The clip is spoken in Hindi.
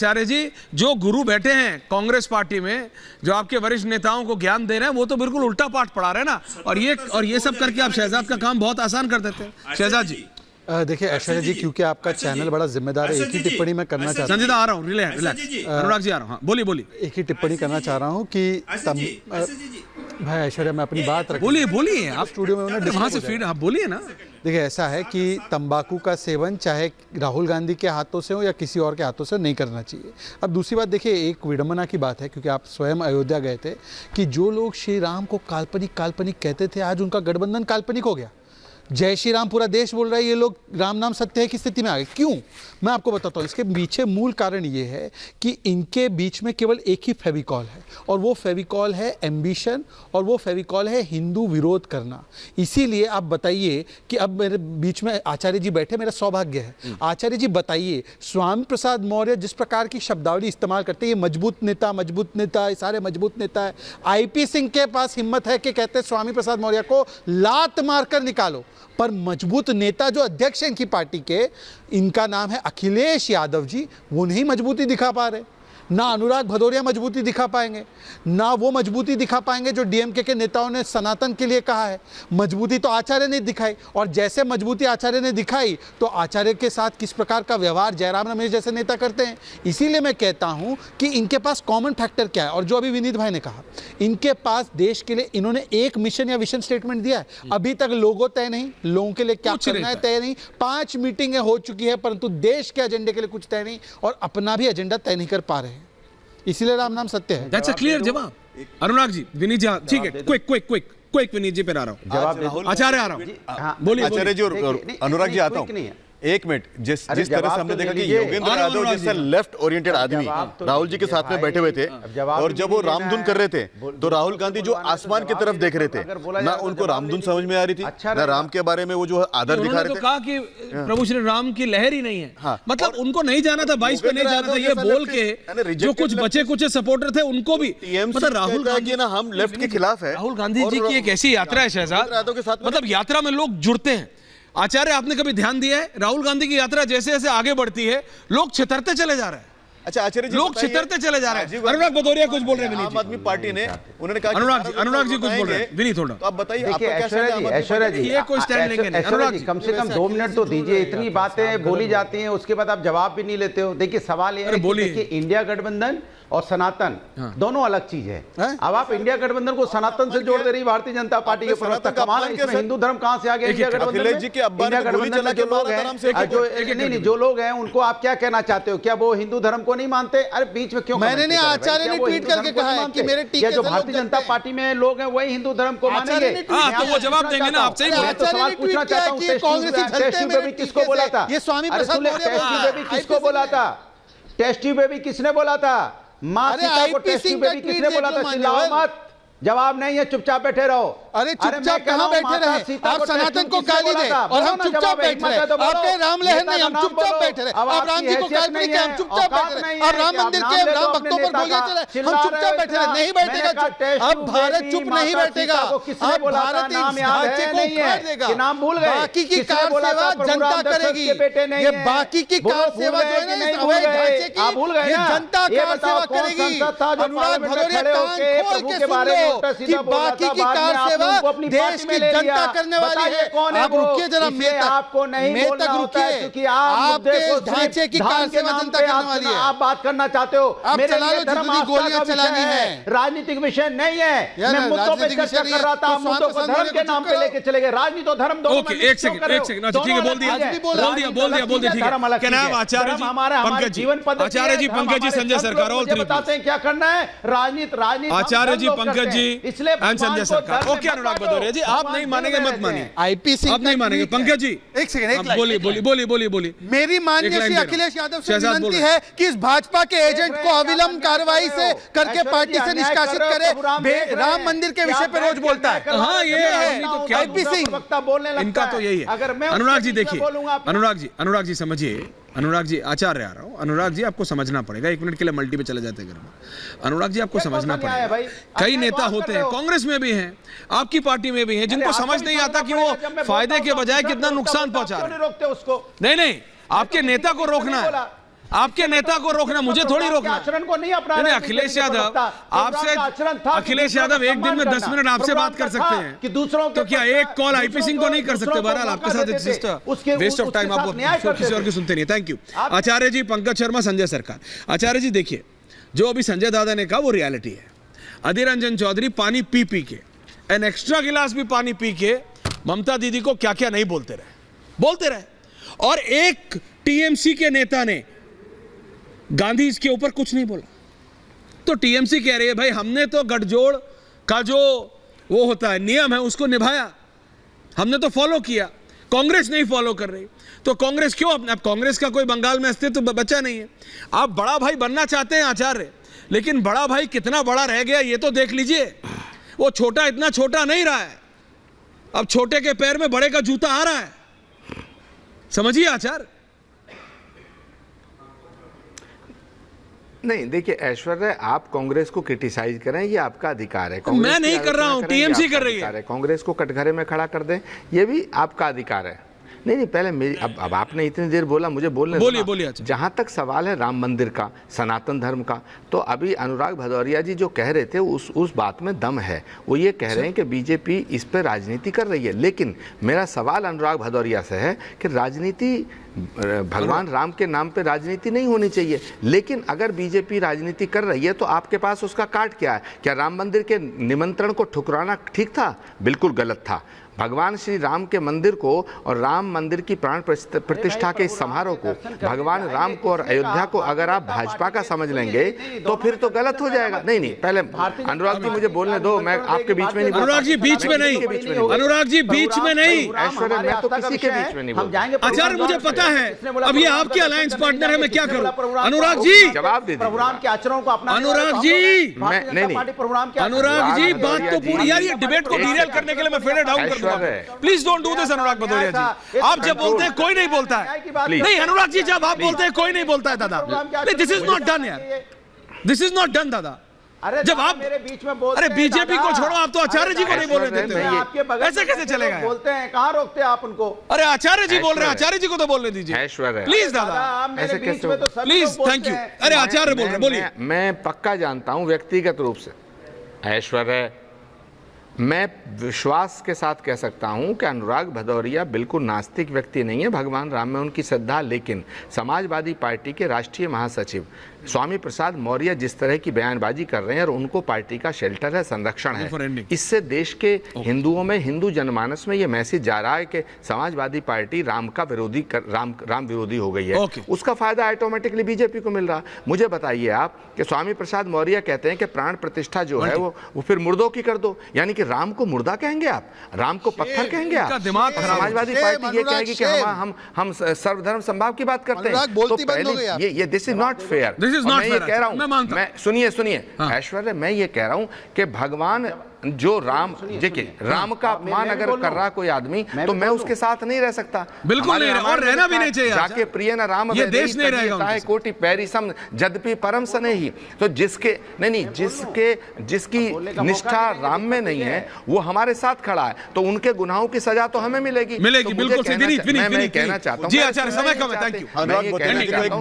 आचार्य जी, जो गुरु बैठे हैं कांग्रेस पार्टी में, जो आपके वरिष्ठ नेताओं को ज्ञान दे रहे हैं, वो तो बिल्कुल उल्टा पाठ पढ़ा रहे हैं ना। और ये सब करके आप शहजाद का काम बहुत आसान कर देते हैं। शहजाद जी देखिए ऐश्वर्या जी, क्योंकि आपका चैनल बड़ा जिम्मेदार है, एक ही टिप्पणी मैं करना चाहता हूँ। संजीदा आ रहा हूँ, रिलैक्स। अनुराग जी आ रहा हूँ, हाँ बोलिए बोलिए। एक ही टिप्पणी करना चाह रहा हूँ कि भाई ऐश्वर्या, मैं अपनी बात रख, बोलिए आप स्टूडियो में वहाँ से फीड, आप बोलिए ना। देखिए ऐसा है कि तंबाकू का सेवन चाहे राहुल गांधी के हाथों से हो या किसी और के हाथों से नहीं करना चाहिए। अब दूसरी बात देखिए, एक विडंबना की बात है, क्योंकि आप स्वयं अयोध्या गए थे, कि जो लोग श्री राम को काल्पनिक काल्पनिक कहते थे, आज उनका गठबंधन काल्पनिक हो गया। जय श्री राम पूरा देश बोल रहा है, ये लोग राम नाम सत्य है की स्थिति में आ गए। क्यों? मैं आपको बताता हूँ। इसके पीछे मूल कारण ये है कि इनके बीच में केवल एक ही फेविकॉल है, और वो फेविकॉल है एम्बिशन, और वो फेविकॉल है हिंदू विरोध करना। इसीलिए आप बताइए कि अब मेरे बीच में आचार्य जी बैठे, मेरा सौभाग्य है। आचार्य जी बताइए, स्वामी प्रसाद मौर्य जिस प्रकार की शब्दावली इस्तेमाल करते हैं, ये मजबूत नेता, ये सारे मजबूत नेता है। IP सिंह के पास हिम्मत है कि कहते हैं स्वामी प्रसाद मौर्य को लात मारकर निकालो, पर मजबूत नेता जो अध्यक्ष हैं इनकी पार्टी के, इनका नाम है अखिलेश यादव जी, वो नहीं मजबूती दिखा पा रहे। ना अनुराग भदौरिया मजबूती दिखा पाएंगे, ना वो मजबूती दिखा पाएंगे जो DMK के नेताओं ने सनातन के लिए कहा है। मजबूती तो आचार्य ने दिखाई, और जैसे मजबूती आचार्य ने दिखाई तो आचार्य के साथ किस प्रकार का व्यवहार जयराम रमेश जैसे नेता करते हैं। इसीलिए मैं कहता हूं कि इनके पास कॉमन फैक्टर क्या है, और जो अभी विनीत भाई ने कहा, इनके पास देश के लिए इन्होंने एक मिशन या विजन स्टेटमेंट दिया है। अभी तक लोगो तय नहीं, लोगों के लिए क्या करना है तय नहीं। 5 मीटिंगें हो चुकी है, परंतु देश के एजेंडे के लिए कुछ तय नहीं, और अपना भी एजेंडा तय नहीं कर पा रहे हैं। इसीलिए राम नाम सत्य है। दैट्स अ क्लियर जवाब। अनुराग जी, विनीत जी, ठीक है, क्विक विनीत जी पे आ रहा हूँ, जवाब आचार्य आ रहा हूँ, बोलिए। आचार्य जी और अनुराग जी आता हूँ। एक मिनट, जिस तरह से हमने देखा कि योगेंद्र यादव जैसे लेफ्ट ओरिएंटेड आदमी राहुल जी के साथ में बैठे हुए थे, और जब वो रामधुन कर रहे थे तो राहुल गांधी जो आसमान की तरफ देख रहे थे, ना उनको रामधुन समझ में आ रही थी, ना राम के बारे में वो जो आदर दिखा रहे थे। कहा कि प्रभु श्री राम की लहर ही नहीं है, मतलब उनको नहीं जाना था, 22 पे नहीं जाना था, ये बोल के जो कुछ बचे कुछ सपोर्टर थे उनको भी, मतलब राहुल गांधी ना हम लेफ्ट के खिलाफ है। राहुल गांधी जी की एक ऐसी यात्रा है शहजाद, मतलब यात्रा में लोग जुड़ते हैं। आचार्य, आपने कभी ध्यान दिया है राहुल गांधी की यात्रा जैसे जैसे आगे बढ़ती है, लोग छितरते चले जा रहे हैं। अच्छा आचार्य जी, लोग छितरते चले जा रहे हैं। अनुराग भदौरिया कुछ बोल रहे हैं, आम आदमी पार्टी ने, उन्होंने कहा अनुराग जी कुछ बोल रहे हैं, विनीत थोड़ा। तो आप बताइए, ऐश्वर्या जी ये कोई स्टैंड लेंगे नहीं। ऐश्वर्या जी, कम से कम 2 मिनट तो दीजिए। इतनी बातें बोली जाती हैं, उसके बाद आप जवाब भी नहीं लेते हो। देखिए सवाल ये है कि देखिए, इंडिया गठबंधन और सनातन दोनों अलग चीज है। अब आप इंडिया गठबंधन को सनातन से जोड़ दे रही भारतीय जनता पार्टी के प्रवक्ता, कमाल है, इसमें हिंदू धर्म कहां से आ गया इंडिया गठबंधन में? इंडिया गठबंधन में जो लोग हैं, जो लोग हैं, उनको आप क्या कहना चाहते हो? क्या वो हिंदू धर्म को नहीं मानते? अरे बीच में क्यों? मैंने नहीं, आचार्य ने ट्वीट करके कहा है कि मेरे टीके जो भारतीय जनता पार्टी में लोग हैं वही हिंदू धर्म को मानेंगे। तो वो जवाब देंगे ना, आपसे ही मैं तो सवाल पूछना चाहता हूं, टेस्टी बेबी किसको बोला था? ये स्वामी प्रसाद टेस्टी बेबी किसको बोला था? टेस्टी बेबी किसने बोला था? मां सीता को टेस्टी बेबी किसने बोला था? चिल्लाओ मत, जवाब नहीं है, चुपचाप बैठे रहो। अरे चुपचाप कहां बैठे रहे? आप सनातन को गाली दे और हम चुपचाप बैठ रहे। आप कहे राम लहर नहीं, हम चुपचाप बैठे रहे। आप राम जी को काल्पनिक है, हम चुपचाप बैठे रहे। आप राम मंदिर के राम भक्तों पर गोलियां चलाए, हम चुपचाप बैठे रहे। नहीं बैठेगा चुप, अब भारत चुप नहीं बैठेगा। अब भारत इस ढांचे को उखाड़ देगा। बाकी की कार सेवा जनता करेगी। ये बाकी की कार सेवा जो है ना, इस अवैध ढांचे की, ये जनता कार सेवा करेगी। अनुराग भदौरिया कान खोल के सुन लो कि बाकी की कार सेवा देश की जनता करने वाली है। आप रुकिए जरा, आपको नहीं मैं तक रुकिए, क्योंकि आप ढांचे की कार सेवा जनता करने वाली है। आप बात करना चाहते हो, मेरे लिए धर्म गोलियां चलानी है, राजनीतिक विषय नहीं है। मैं मुद्दों पे चर्चा कर रहा था, मुद्दों को धर्म के नाम पे लेके चले गए। राजनीति तो धर्म दोनों। ओके, एक सेकंड, ठीक है, बोल दिया, ठीक है। क्या नाम? आचार्य जी, हमारे जीवन पद्धति, आचार्य जी पंकज जी, संजय सरकार, और बताते हैं क्या करना है। राजनीति आचार्य जी, पंकज जी, इसलिए संजय सरकार। ओके अनुराग भदौरिया जी, आप नहीं मानेंगे मत मानिए, IP सिंह आप नहीं मानेंगे। पंकज जी एक सेकंड, बोलिए। मेरी माननीय श्री अखिलेश यादव से विनती है कि इस भाजपा के एजेंट को अविलंब कार्रवाई से करके पार्टी से निष्कासित करे। राम मंदिर के विषय पे रोज बोलता है। हाँ, ये IP सिंह, इनका तो यही है। अनुराग जी देखिए, अनुराग जी समझिए, अनुराग जी, आचार्य आ रहा हूँ। अनुराग जी, आपको समझना पड़ेगा, 1 मिनट के लिए मल्टी पे चले जाते हैं घर में। अनुराग जी, आपको समझना पड़ेगा, कई नेता होते हैं, कांग्रेस में भी हैं, आपकी पार्टी में भी हैं, जिनको समझ नहीं आता कि वो फायदे के बजाय कितना नुकसान पहुंचा रहे हैं। नहीं, आपके नेता को रोकना है। आपके नेता को रोकना, मुझे थोड़ी रोकना। आचरण को नहीं अपना नहीं, अखिलेश यादव आपसे, अखिलेश यादव एक दिन में 10 मिनट आपसे बात कर सकते हैं कि दूसरों तो क्या एक कॉल आईपी सिंह को नहीं कर सकते? बहरहाल आपके साथ वेस्ट ऑफ टाइम, आप किसी और की सुनते नहीं। थैंक यू आचार्य जी, पंकज शर्मा, संजय सरकार। आचार्य जी देखिए, जो अभी संजय दादा ने कहा वो रियलिटी है। अधीर रंजन चौधरी पानी पी पी के, एन एक्स्ट्रा गिलास भी पानी पी के ममता दीदी को क्या क्या नहीं बोलते रहे। और एक टीएमसी के नेता ने गांधी इसके ऊपर कुछ नहीं बोला। तो टीएमसी कह रही है भाई हमने तो गठजोड़ का जो वो होता है नियम है उसको निभाया, हमने तो फॉलो किया, कांग्रेस नहीं फॉलो कर रही। तो कांग्रेस क्यों अब कांग्रेस का कोई बंगाल में अस्तित्व बचा नहीं है। आप बड़ा भाई बनना चाहते हैं आचार्य, लेकिन बड़ा भाई कितना बड़ा रह गया ये तो देख लीजिए। वो छोटा इतना छोटा नहीं रहा है, अब छोटे के पैर में बड़े का जूता आ रहा है। समझिए आचार्य। नहीं देखिए ऐश्वर्या, आप कांग्रेस को क्रिटिसाइज करें ये आपका अधिकार है। मैं नहीं कर रहा हूं, टीएमसी कर रही है। कांग्रेस को कटघरे में खड़ा कर दें ये भी आपका अधिकार है। नहीं पहले मेरी अब आपने इतनी देर बोला, मुझे बोलिए। जहां तक सवाल है राम मंदिर का, सनातन धर्म का, तो अभी अनुराग भदौरिया जी जो कह रहे थे उस बात में दम है। वो ये कह रहे हैं कि बीजेपी इस पर राजनीति कर रही है। लेकिन मेरा सवाल अनुराग भदौरिया से है कि राजनीति भगवान राम के नाम पे राजनीति नहीं होनी चाहिए। लेकिन अगर बीजेपी राजनीति कर रही है तो आपके पास उसका काट क्या है? क्या राम मंदिर के निमंत्रण को ठुकराना ठीक था? बिल्कुल गलत था। भगवान श्री राम के मंदिर को और राम मंदिर की प्राण प्रतिष्ठा के इस समारोह को, भगवान राम को और अयोध्या को अगर आप भाजपा का समझ लेंगे तो फिर तो गलत हो जाएगा। नहीं पहले अनुराग जी मुझे बोलने दो, मैं आपके बीच में नहीं। अनुराग जी बीच में नहीं, अनुराग जी बीच में नहीं। ऐश्वर्या मैं तो किसी के बीच में नहीं बोलूंगा। आचार्य मुझे पता है, अब ये आपके अलायंस पार्टनर है, मैं क्या करूं? अनुराग जी जवाब दे प्रोग्राम के आचरण को अपना। अनुराग जी नहीं, अनुराग जी बात तो पूरी यार, ये डिबेट को डिरेल करने के लिए मैं फेड डाउन कर दूंगा। प्लीज डोंट डू दिस अनुराग भदौरिया जी। आप जब बोलते हैं कोई नहीं बोलता है। नहीं अनुराग जी, जब आप बोलते हैं कोई नहीं बोलता है दादा। दिस इज नॉट डन यार, दिस इज नॉट डन दादा। जब आप मेरे बीच में बोलते अरे बीजेपी को छोड़ो, आप तो आचार्य जी को नहीं बोलने देते हैं। ऐसे कैसे चलेगा? बोलते हैं, कहाँ रोकते हैं आप उनको? अरे आचार्य जी बोल रहे हैं, आचार्य जी को तो बोलने दीजिए प्लीज दादा। Please thank you. अरे आचार्य बोल रहे, बोलिए। मैं पक्का जानता हूं व्यक्तिगत रूप से ऐश्वर्या, मैं विश्वास के साथ कह सकता हूं कि अनुराग भदौरिया बिल्कुल नास्तिक व्यक्ति नहीं है। भगवान राम में उनकी श्रद्धा, लेकिन समाजवादी पार्टी के राष्ट्रीय महासचिव स्वामी प्रसाद मौर्य जिस तरह की बयानबाजी कर रहे हैं और उनको पार्टी का शेल्टर है, संरक्षण है, इससे देश के हिंदुओं में, हिंदू जनमानस में ये मैसेज जा रहा है कि समाजवादी पार्टी राम का विरोधी राम विरोधी हो गई है। उसका फायदा ऑटोमेटिकली बीजेपी को मिल रहा। मुझे बताइए आप कि स्वामी प्रसाद मौर्य कहते हैं कि प्राण प्रतिष्ठा जो है वो फिर मुर्दों की कर दो, यानी कि राम को मुर्दा कहेंगे आप, राम को पत्थर कहेंगे आप? समाजवादी पार्टी ये कहेगी कि हम सर्वधर्म संभाव की बात करते हैं, तो पहले ये दिस इज नॉट फेयर। मैं ये कह रहा हूं, मैं सुनिए ऐश्वर्या, मैं ये कह रहा हूं कि भगवान जो राम, देखिए राम का अपमान अगर कर रहा कोई आदमी तो मैं उसके साथ नहीं रह सकता। बिल्कुल नहीं, और रहना भी नहीं चाहिए। जाके प्रिय न राम ये देश नहीं रहेगा। कोटि पैरी सम जद्यपि परम सने ही। तो जिसके जिसकी निष्ठा राम में नहीं है वो हमारे साथ खड़ा है, तो उनके गुनाहों की सजा तो हमें मिलेगी। बिल्कुल। मैं कहना चाहता हूँ जी आचार्य, समय कम है, थैंक यू।